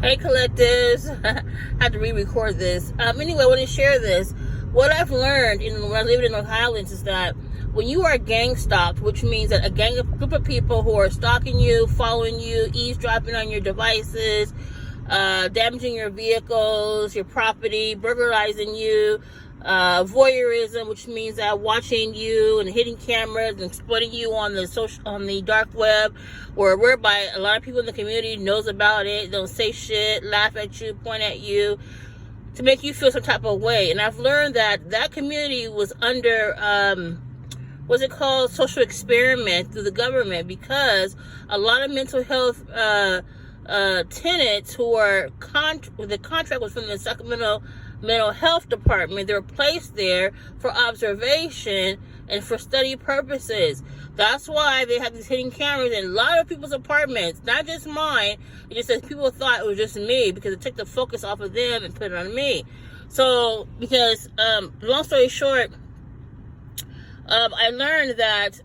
Hey collectives, I had to re-record this. Anyway, I want to share this. What I've learned when I lived in North Highlands is that when you are gang stalked, which means that group of people who are stalking you, following you, eavesdropping on your devices, damaging your vehicles, your property, burglarizing you, voyeurism, which means that watching you and hitting cameras and exploiting you on the dark web, whereby a lot of people in the community knows about it, don't say shit, laugh at you, point at you, to make you feel some type of way. And I've learned that community was under what's it called, social experiment through the government, because a lot of mental health tenants who are the contract was from the Sacramento Mental Health Department. They were placed there for observation and for study purposes. That's why they have these hidden cameras in a lot of people's apartments, not just mine. It just says people thought it was just me because it took the focus off of them and put it on me. So, because long story short, I learned that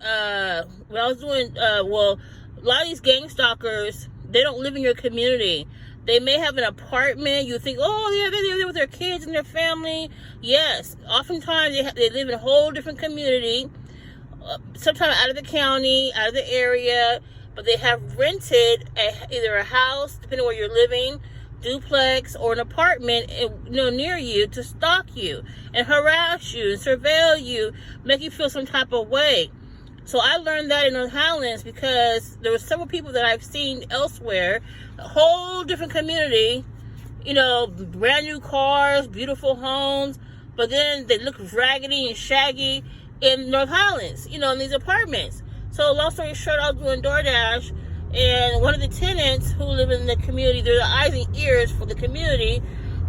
when I was doing a lot of these gang stalkers, they don't live in your community. They may have an apartment. You think, oh, yeah, they live with their kids and their family. Yes. Oftentimes, they live in a whole different community, sometimes out of the county, out of the area, but they have rented either a house, depending on where you're living, duplex, or an apartment near you to stalk you and harass you and surveil you, make you feel some type of way. So I learned that in North Highlands because there were several people that I've seen elsewhere, a whole different community, brand new cars, beautiful homes, but then they look raggedy and shaggy in North Highlands, in these apartments. So long story short, I was doing DoorDash, and one of the tenants who live in the community, they're the eyes and ears for the community,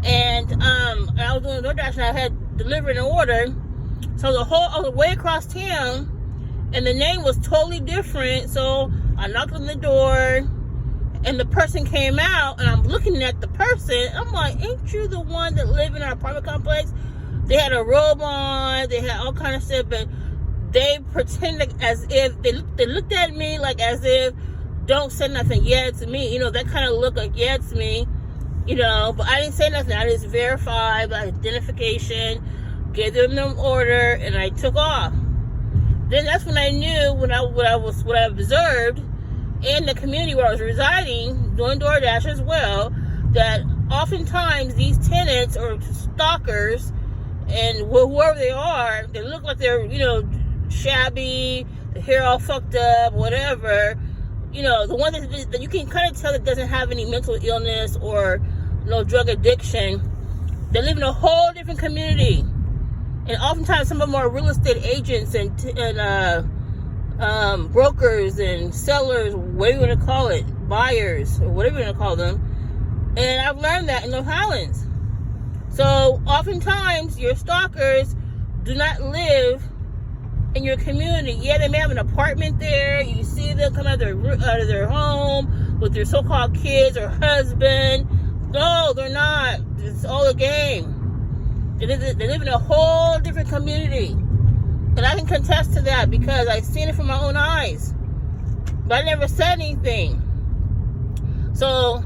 and I was doing DoorDash and I had delivered an order. So I was way across town, and the name was totally different. So I knocked on the door, and the person came out, and I'm looking at the person. I'm like, ain't you the one that live in our apartment complex? They had a robe on, they had all kind of stuff, but they pretended as if they looked at me like as if, don't say nothing, yeah, it's me. That kind of look like, yeah, it's me. But I didn't say nothing. I just verified by identification, gave them the order, and I took off. Then that's when I knew what I observed in the community where I was residing, doing DoorDash as well, that oftentimes these tenants or stalkers and whoever they are, they look like they're, shabby, the hair all fucked up, whatever. The one that you can kind of tell that doesn't have any mental illness or no drug addiction, they live in a whole different community. And oftentimes some of them are real estate agents and brokers and sellers, whatever you want to call it, buyers, or whatever you want to call them. And I've learned that in North Highlands. So oftentimes your stalkers do not live in your community. Yeah, they may have an apartment there. You see them come out of their home with their so-called kids or husband. No, they're not. It's all a game. They live in a whole different community. And I can contest to that because I've seen it from my own eyes. But I never said anything. So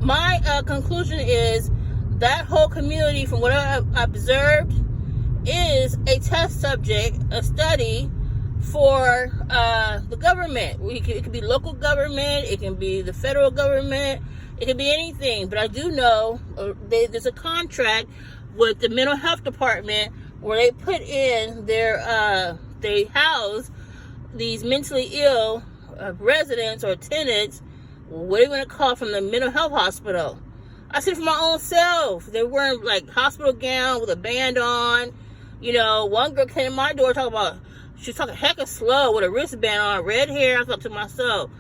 my conclusion is that whole community, from what I observed, is a test subject, a study for the government. It could be local government, it can be the federal government, it can be anything. But I do know there's a contract with the mental health department where they put in they house these mentally ill residents or tenants, what do you want to call, from the mental health hospital. I see it for my own self. They were wearing like hospital gown with a band on. One girl came to my door she was talking hecka slow with a wristband on, red hair. I thought to myself,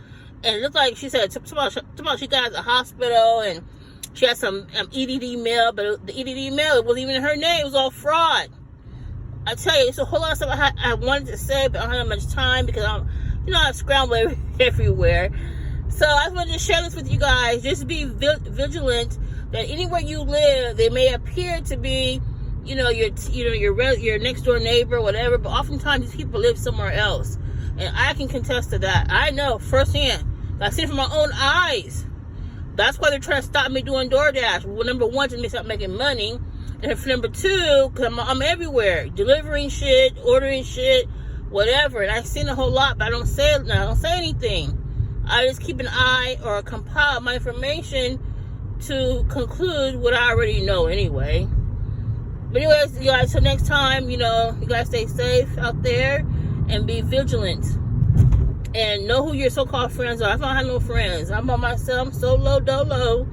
and it looked like she said tomorrow she got at the hospital and she had some EDD mail, but the EDD mail, it wasn't even her name. It was all fraud. I tell you, it's a whole lot of stuff I wanted to say, but I don't have much time because I scramble everywhere. So I just wanted to share this with you guys. Just be vigilant that anywhere you live, they may appear to be, your next door neighbor, whatever, but oftentimes these people live somewhere else. And I can contest to that. I know firsthand. I see it from my own eyes. That's why they're trying to stop me doing DoorDash. Well, number one, to me, stop making money. And for number two, because I'm everywhere. Delivering shit, ordering shit, whatever. And I've seen a whole lot, but I don't say anything. I just keep an eye or compile my information to conclude what I already know anyway. But anyways, you guys, till next time, you guys stay safe out there and be vigilant. And know who your so-called friends are. I don't have no friends. I'm by myself, solo, dolo.